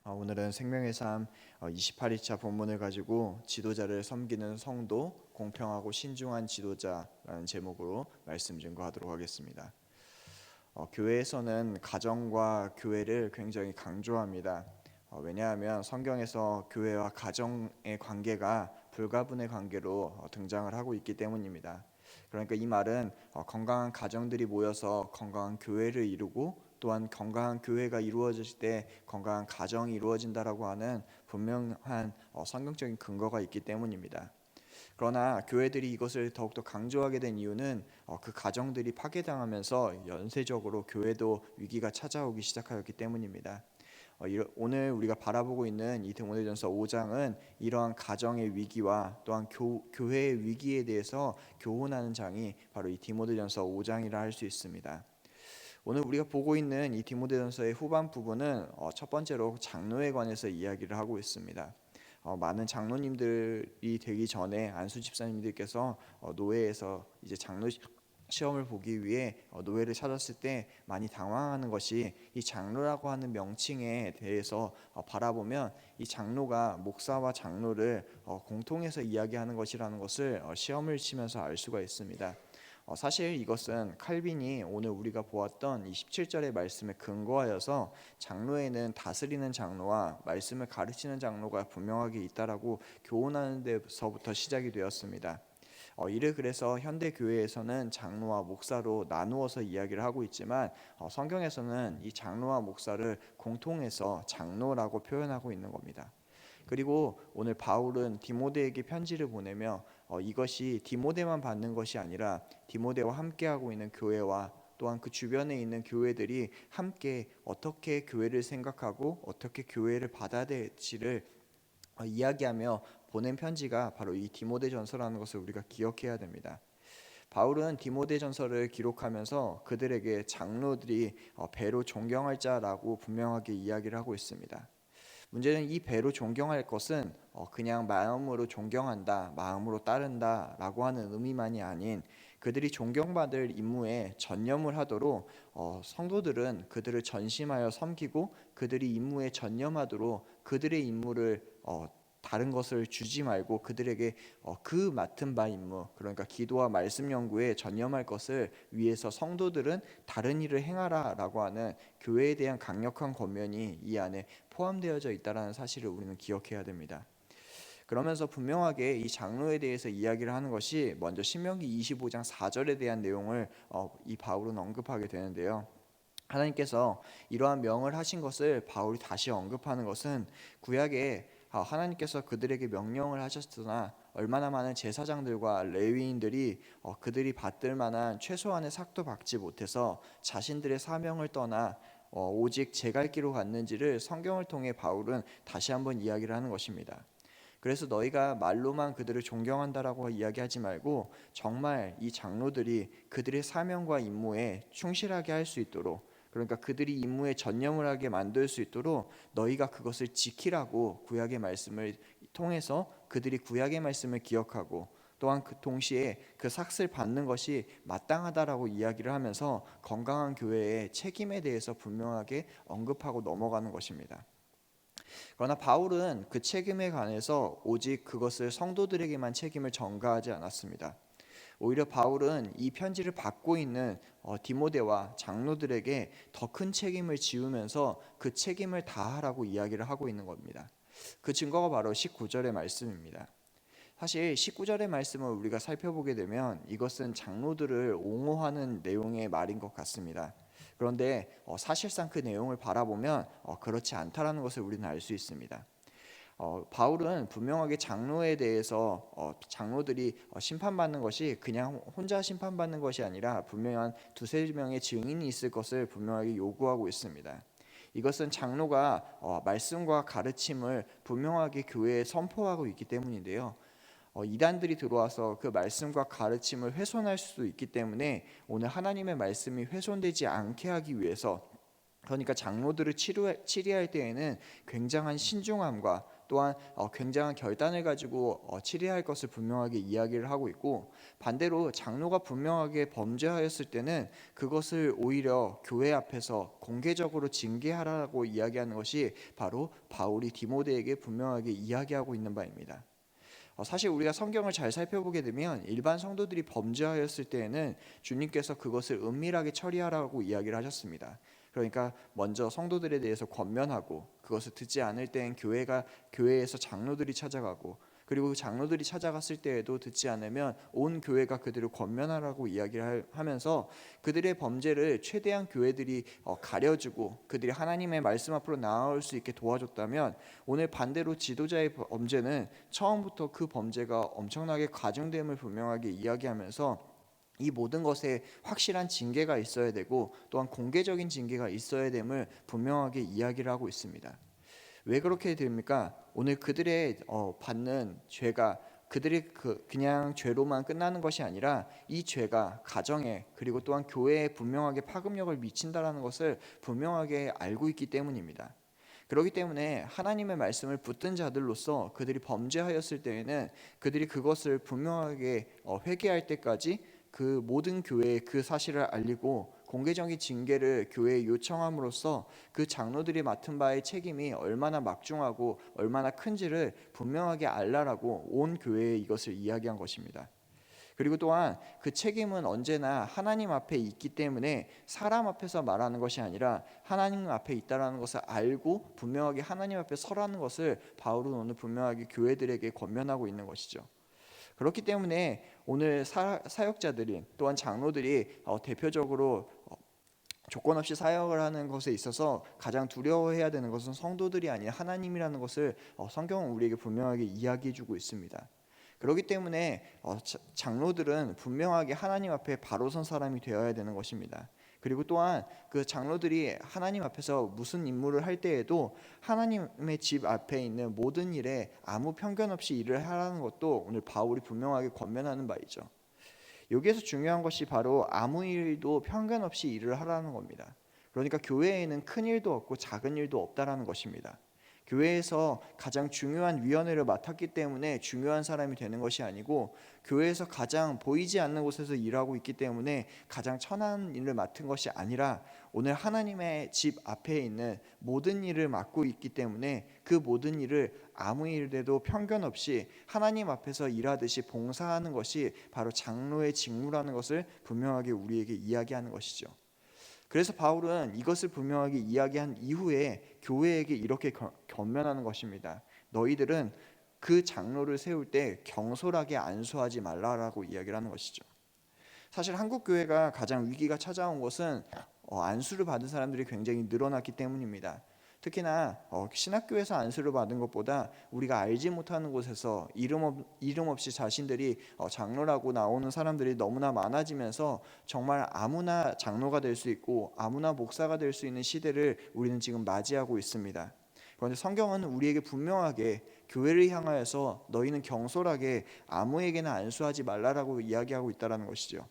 오늘은 생명의 삶 28일차 본문을 가지고 지도자를 섬기는 성도, 공평하고 신중한 지도자라는 제목으로 말씀 증거하도록 하겠습니다. 교회에서는 가정과 교회를 굉장히 강조합니다. 왜냐하면 성경에서 교회와 가정의 관계가 불가분의 관계로 등장을 하고 있기 때문입니다. 그러니까 이 말은 건강한 가정들이 모여서 건강한 교회를 이루고 또한 건강한 교회가 이루어질 때 건강한 가정이 이루어진다라고 하는 분명한 성경적인 근거가 있기 때문입니다. 그러나 교회들이 이것을 더욱더 강조하게 된 이유는 그 가정들이 파괴당하면서 연쇄적으로 교회도 위기가 찾아오기 시작하였기 때문입니다. 오늘 우리가 바라보고 있는 이 디모데전서 5장은 이러한 가정의 위기와 또한 교회의 위기에 대해서 교훈하는 장이 바로 이 디모데전서 5장이라 할 수 있습니다. 오늘 우리가 보고 있는 이 디모데전서의 후반 부분은 첫 번째로 장로에 관해서 이야기를 하고 있습니다. 많은 장로님들이 되기 전에 안수 집사님들께서 노회에서 이제 장로 시험을 보기 위해 노회를 찾았을 때 많이 당황하는 것이 이 장로라고 하는 명칭에 대해서 바라보면 이 장로가 목사와 장로를 공통해서 이야기하는 것이라는 것을 시험을 치면서 알 수가 있습니다. 사실 이것은 칼빈이 오늘 우리가 보았던 이 17절의 말씀에 근거하여서 장로에는 다스리는 장로와 말씀을 가르치는 장로가 분명하게 있다라고 교훈하는 데서부터 시작이 되었습니다. 이를 그래서 현대 교회에서는 장로와 목사로 나누어서 이야기를 하고 있지만 성경에서는 이 장로와 목사를 공통해서 장로라고 표현하고 있는 겁니다. 그리고 오늘 바울은 디모데에게 편지를 보내며 이것이 디모데만 받는 것이 아니라 디모데와 함께하고 있는 교회와 또한 그 주변에 있는 교회들이 함께 어떻게 교회를 생각하고 어떻게 교회를 받아야 될지를 이야기하며 보낸 편지가 바로 이 디모데전서라는 것을 우리가 기억해야 됩니다. 바울은 디모데전서를 기록하면서 그들에게 장로들이 배로 존경할 자라고 분명하게 이야기를 하고 있습니다. 문제는 이 배로 존경할 것은 그냥 마음으로 존경한다, 마음으로 따른다 라고 하는 의미만이 아닌 그들이 존경받을 임무에 전념을 하도록 성도들은 그들을 전심하여 섬기고 그들이 임무에 전념하도록 그들의 임무를 다른 것을 주지 말고 그들에게 그 맡은 바 임무, 그러니까 기도와 말씀 연구에 전념할 것을 위해서 성도들은 다른 일을 행하라 라고 하는 교회에 대한 강력한 권면이 이 안에 포함되어져 있다는 사실을 우리는 기억해야 됩니다. 그러면서 분명하게 이 장로에 대해서 이야기를 하는 것이 먼저 신명기 25장 4절에 대한 내용을 이 바울은 언급하게 되는데요. 하나님께서 이러한 명을 하신 것을 바울이 다시 언급하는 것은 구약에 하나님께서 그들에게 명령을 하셨으나 얼마나 많은 제사장들과 레위인들이 그들이 받들 만한 최소한의 삭도 받지 못해서 자신들의 사명을 떠나 오직 제 갈 길로 갔는지를 성경을 통해 바울은 다시 한번 이야기를 하는 것입니다. 그래서 너희가 말로만 그들을 존경한다라고 이야기하지 말고 정말 이 장로들이 그들의 사명과 임무에 충실하게 할 수 있도록, 그러니까 그들이 임무에 전념을 하게 만들 수 있도록 너희가 그것을 지키라고 구약의 말씀을 통해서 그들이 구약의 말씀을 기억하고 또한 그 동시에 그 삭을 받는 것이 마땅하다라고 이야기를 하면서 건강한 교회의 책임에 대해서 분명하게 언급하고 넘어가는 것입니다. 그러나 바울은 그 책임에 관해서 오직 그것을 성도들에게만 책임을 전가하지 않았습니다. 오히려 바울은 이 편지를 받고 있는 디모데와 장로들에게 더 큰 책임을 지우면서 그 책임을 다하라고 이야기를 하고 있는 겁니다. 그 증거가 바로 19절의 말씀입니다. 사실 19절의 말씀을 우리가 살펴보게 되면 이것은 장로들을 옹호하는 내용의 말인 것 같습니다. 그런데 사실상 그 내용을 바라보면 그렇지 않다라는 것을 우리는 알 수 있습니다. 바울은 분명하게 장로에 대해서 장로들이 심판받는 것이 그냥 혼자 심판받는 것이 아니라 분명한 두세 명의 증인이 있을 것을 분명하게 요구하고 있습니다. 이것은 장로가 말씀과 가르침을 분명하게 교회에 선포하고 있기 때문인데요. 이단들이 들어와서 그 말씀과 가르침을 훼손할 수도 있기 때문에 오늘 하나님의 말씀이 훼손되지 않게 하기 위해서, 그러니까 장로들을 치리할 때에는 굉장한 신중함과 또한 굉장한 결단을 가지고 치리할 것을 분명하게 이야기를 하고 있고, 반대로 장로가 분명하게 범죄하였을 때는 그것을 오히려 교회 앞에서 공개적으로 징계하라고 이야기하는 것이 바로 바울이 디모데에게 분명하게 이야기하고 있는 바입니다. 사실 우리가 성경을 잘 살펴보게 되면 일반 성도들이 범죄하였을 때에는 주님께서 그것을 은밀하게 처리하라고 이야기를 하셨습니다. 그러니까 먼저 성도들에 대해서 권면하고, 그것을 듣지 않을 때엔 교회에서 장로들이 찾아가고, 그리고 장로들이 찾아갔을 때에도 듣지 않으면 온 교회가 그들을 권면하라고 이야기를 하면서 그들의 범죄를 최대한 교회들이 가려주고 그들이 하나님의 말씀 앞으로 나아올 수 있게 도와줬다면, 오늘 반대로 지도자의 범죄는 처음부터 그 범죄가 엄청나게 가중됨을 분명하게 이야기하면서 이 모든 것에 확실한 징계가 있어야 되고, 또한 공개적인 징계가 있어야 됨을 분명하게 이야기를 하고 있습니다. 왜 그렇게 됩니까? 오늘 그들의 받는 죄가 그들이 그냥 죄로만 끝나는 것이 아니라 이 죄가 가정에, 그리고 또한 교회에 분명하게 파급력을 미친다라는 것을 분명하게 알고 있기 때문입니다. 그렇기 때문에 하나님의 말씀을 붙든 자들로서 그들이 범죄하였을 때에는 그들이 그것을 분명하게 회개할 때까지 그 모든 교회에 그 사실을 알리고 공개적인 징계를 교회에 요청함으로써 그 장로들이 맡은 바의 책임이 얼마나 막중하고 얼마나 큰지를 분명하게 알라라고 온 교회에 이것을 이야기한 것입니다. 그리고 또한 그 책임은 언제나 하나님 앞에 있기 때문에 사람 앞에서 말하는 것이 아니라 하나님 앞에 있다라는 것을 알고 분명하게 하나님 앞에 서라는 것을 바울은 오늘 분명하게 교회들에게 권면하고 있는 것이죠. 그렇기 때문에 오늘 사역자들이, 또한 장로들이 대표적으로 조건 없이 사역을 하는 것에 있어서 가장 두려워해야 되는 것은 성도들이 아닌 하나님이라는 것을 성경은 우리에게 분명하게 이야기해주고 있습니다. 그렇기 때문에 장로들은 분명하게 하나님 앞에 바로 선 사람이 되어야 되는 것입니다. 그리고 또한 그 장로들이 하나님 앞에서 무슨 임무를 할 때에도 하나님의 집 앞에 있는 모든 일에 아무 편견 없이 일을 하라는 것도 오늘 바울이 분명하게 권면하는 바이죠. 여기에서 중요한 것이 바로 아무 일도 편견 없이 일을 하라는 겁니다. 그러니까 교회에는 큰 일도 없고 작은 일도 없다라는 것입니다. 교회에서 가장 중요한 위원회를 맡았기 때문에 중요한 사람이 되는 것이 아니고, 교회에서 가장 보이지 않는 곳에서 일하고 있기 때문에 가장 천한 일을 맡은 것이 아니라, 오늘 하나님의 집 앞에 있는 모든 일을 맡고 있기 때문에 그 모든 일을 아무 일에도 편견 없이 하나님 앞에서 일하듯이 봉사하는 것이 바로 장로의 직무라는 것을 분명하게 우리에게 이야기하는 것이죠. 그래서 바울은 이것을 분명하게 이야기한 이후에 교회에게 이렇게 권면하는 것입니다. 너희들은 그 장로를 세울 때 경솔하게 안수하지 말라라고 이야기를 하는 것이죠. 사실 한국 교회가 가장 위기가 찾아온 것은 안수를 받은 사람들이 굉장히 늘어났기 때문입니다. 특히나 신학교에서 안수를 받은 것보다 우리가 알지 못하는 곳에서 이름 없이 자신들이 장로라고 나오는 사람들이 너무나 많아지면서 정말 아무나 장로가 될 수 있고 아무나 목사가 될 수 있는 시대를 우리는 지금 맞이하고 있습니다. 그런데 성경은 우리에게 분명하게 교회를 향하여서 너희는 경솔하게 아무에게나 안수하지 말라라고 이야기하고 있다는 것이죠.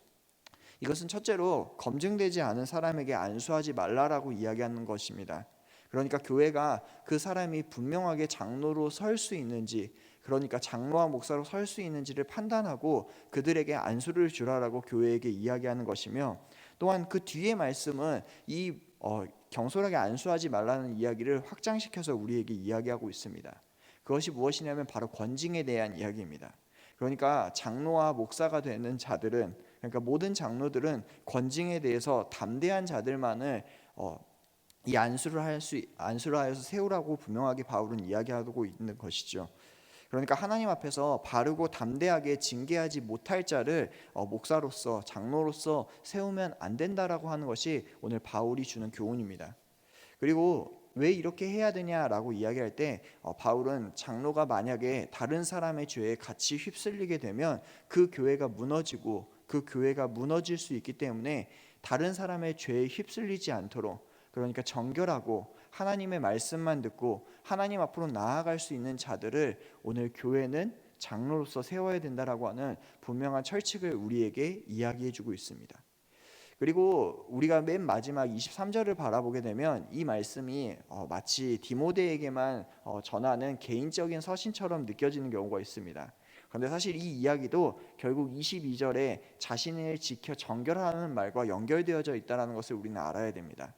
이것은 첫째로 검증되지 않은 사람에게 안수하지 말라라고 이야기하는 것입니다. 그러니까 교회가 그 사람이 분명하게 장로로 설 수 있는지, 그러니까 장로와 목사로 설 수 있는지를 판단하고 그들에게 안수를 주라라고 교회에게 이야기하는 것이며, 또한 그 뒤에 말씀은 이 경솔하게 안수하지 말라는 이야기를 확장시켜서 우리에게 이야기하고 있습니다. 그것이 무엇이냐면 바로 권징에 대한 이야기입니다. 그러니까 장로와 목사가 되는 자들은, 그러니까 모든 장로들은 권징에 대해서 담대한 자들만을 이 안수를 하여서 세우라고 분명하게 바울은 이야기하고 있는 것이죠. 그러니까 하나님 앞에서 바르고 담대하게 징계하지 못할 자를 목사로서, 장로로서 세우면 안 된다라고 하는 것이 오늘 바울이 주는 교훈입니다. 그리고 왜 이렇게 해야 되냐라고 이야기할 때 바울은 장로가 만약에 다른 사람의 죄에 같이 휩쓸리게 되면 그 교회가 무너지고 그 교회가 무너질 수 있기 때문에 다른 사람의 죄에 휩쓸리지 않도록, 그러니까 정결하고 하나님의 말씀만 듣고 하나님 앞으로 나아갈 수 있는 자들을 오늘 교회는 장로로서 세워야 된다라고 하는 분명한 철칙을 우리에게 이야기해주고 있습니다. 그리고 우리가 맨 마지막 23절을 바라보게 되면 이 말씀이 마치 디모데에게만 전하는 개인적인 서신처럼 느껴지는 경우가 있습니다. 그런데 사실 이 이야기도 결국 22절에 자신을 지켜 정결하는 말과 연결되어져 있다는 것을 우리는 알아야 됩니다.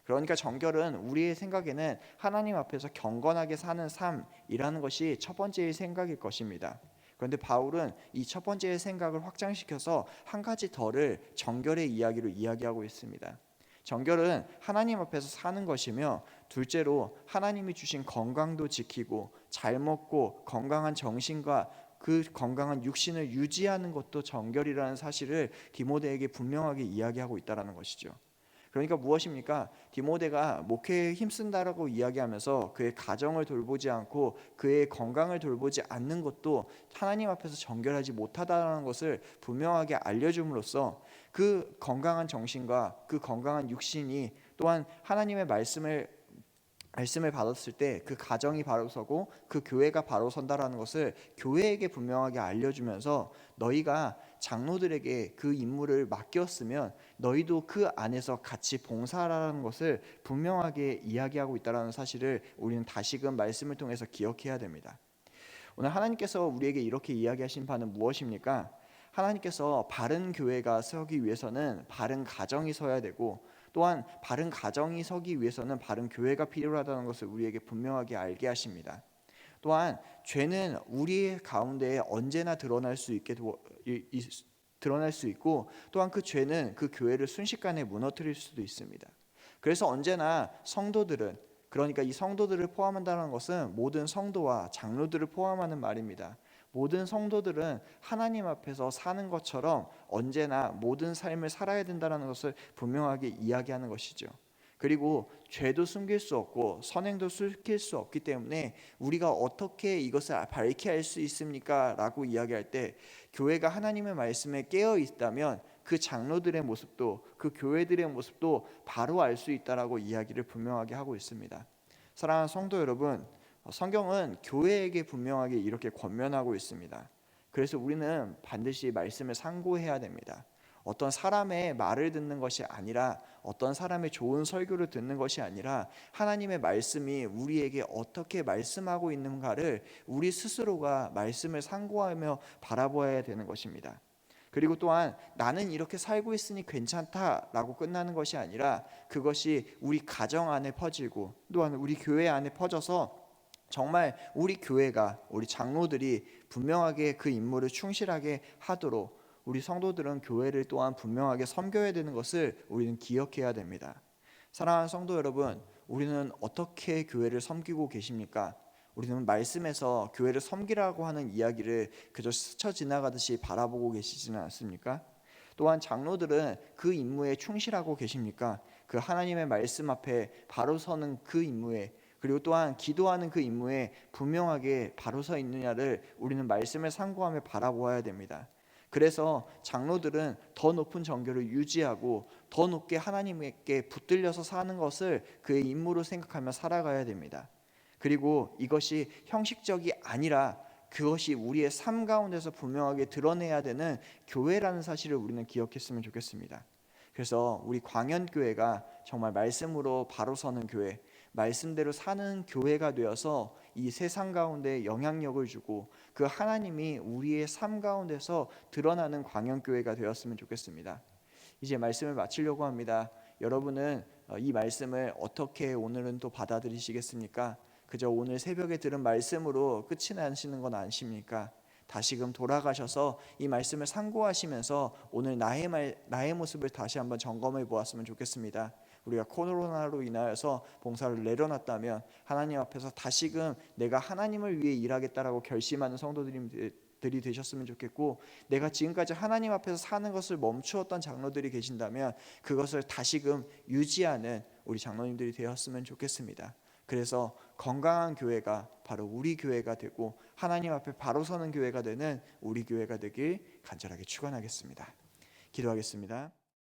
그러니까 정결은 우리의 생각에는 하나님 앞에서 경건하게 사는 삶이라는 것이 첫 번째의 생각일 것입니다. 그런데 바울은 이 첫 번째의 생각을 확장시켜서 한 가지 더를 정결의 이야기로 이야기하고 있습니다. 정결은 하나님 앞에서 사는 것이며, 둘째로 하나님이 주신 건강도 지키고 잘 먹고 건강한 정신과 그 건강한 육신을 유지하는 것도 정결이라는 사실을 디모데에게 분명하게 이야기하고 있다는 것이죠. 그러니까 무엇입니까? 디모데가 목회에 힘쓴다라고 이야기하면서 그의 가정을 돌보지 않고 그의 건강을 돌보지 않는 것도 하나님 앞에서 정결하지 못하다는 것을 분명하게 알려줌으로써 그 건강한 정신과 그 건강한 육신이 또한 하나님의 말씀을 받았을 때 그 가정이 바로 서고 그 교회가 바로 선다라는 것을 교회에게 분명하게 알려주면서, 너희가 장로들에게 그 임무를 맡겼으면 너희도 그 안에서 같이 봉사하라는 것을 분명하게 이야기하고 있다는 사실을 우리는 다시금 말씀을 통해서 기억해야 됩니다. 오늘 하나님께서 우리에게 이렇게 이야기하신 바는 무엇입니까? 하나님께서 바른 교회가 서기 위해서는 바른 가정이 서야 되고, 또한 바른 가정이 서기 위해서는 바른 교회가 필요하다는 것을 우리에게 분명하게 알게 하십니다. 또한 죄는 우리의 가운데에 언제나 드러날 수 있고, 또한 그 죄는 그 교회를 순식간에 무너뜨릴 수도 있습니다. 그래서 언제나 성도들은, 그러니까 이 성도들을 포함한다는 것은 모든 성도와 장로들을 포함하는 말입니다. 모든 성도들은 하나님 앞에서 사는 것처럼 언제나 모든 삶을 살아야 된다는 것을 분명하게 이야기하는 것이죠. 그리고 죄도 숨길 수 없고 선행도 숨길 수 없기 때문에 우리가 어떻게 이것을 밝히 알 수 있습니까? 라고 이야기할 때, 교회가 하나님의 말씀에 깨어 있다면 그 장로들의 모습도, 그 교회들의 모습도 바로 알 수 있다라고 이야기를 분명하게 하고 있습니다. 사랑하는 성도 여러분, 성경은 교회에게 분명하게 이렇게 권면하고 있습니다. 그래서 우리는 반드시 말씀을 상고해야 됩니다. 어떤 사람의 말을 듣는 것이 아니라, 어떤 사람의 좋은 설교를 듣는 것이 아니라, 하나님의 말씀이 우리에게 어떻게 말씀하고 있는가를 우리 스스로가 말씀을 상고하며 바라보아야 되는 것입니다. 그리고 또한 나는 이렇게 살고 있으니 괜찮다라고 끝나는 것이 아니라, 그것이 우리 가정 안에 퍼지고 또한 우리 교회 안에 퍼져서 정말 우리 교회가, 우리 장로들이 분명하게 그 임무를 충실하게 하도록 우리 성도들은 교회를 또한 분명하게 섬겨야 되는 것을 우리는 기억해야 됩니다. 사랑하는 성도 여러분, 우리는 어떻게 교회를 섬기고 계십니까? 우리는 말씀에서 교회를 섬기라고 하는 이야기를 그저 스쳐 지나가듯이 바라보고 계시지는 않습니까? 또한 장로들은 그 임무에 충실하고 계십니까? 그 하나님의 말씀 앞에 바로 서는 그 임무에, 그리고 또한 기도하는 그 임무에 분명하게 바로 서 있느냐를 우리는 말씀을 상고하며 바라보아야 됩니다. 그래서 장로들은 더 높은 정결을 유지하고 더 높게 하나님께 붙들려서 사는 것을 그의 임무로 생각하며 살아가야 됩니다. 그리고 이것이 형식적이 아니라 그것이 우리의 삶 가운데서 분명하게 드러내야 되는 교회라는 사실을 우리는 기억했으면 좋겠습니다. 그래서 우리 광연교회가 정말 말씀으로 바로 서는 교회, 말씀대로 사는 교회가 되어서 이 세상 가운데 영향력을 주고 그 하나님이 우리의 삶 가운데서 드러나는 광연교회가 되었으면 좋겠습니다. 이제 말씀을 마치려고 합니다. 여러분은 이 말씀을 어떻게 오늘은 또 받아들이시겠습니까? 그저 오늘 새벽에 들은 말씀으로 끝이 나시는 건 아십니까? 다시금 돌아가셔서 이 말씀을 상고하시면서 오늘 나의 모습을 다시 한번 점검해 보았으면 좋겠습니다. 우리가 코로나로 인하여서 봉사를 내려놨다면 하나님 앞에서 다시금 내가 하나님을 위해 일하겠다라고 결심하는 성도들이 되셨으면 좋겠고, 내가 지금까지 하나님 앞에서 사는 것을 멈추었던 장로들이 계신다면 그것을 다시금 유지하는 우리 장로님들이 되었으면 좋겠습니다. 그래서 건강한 교회가 바로 우리 교회가 되고 하나님 앞에 바로 서는 교회가 되는 우리 교회가 되길 간절하게 축원하겠습니다. 기도하겠습니다.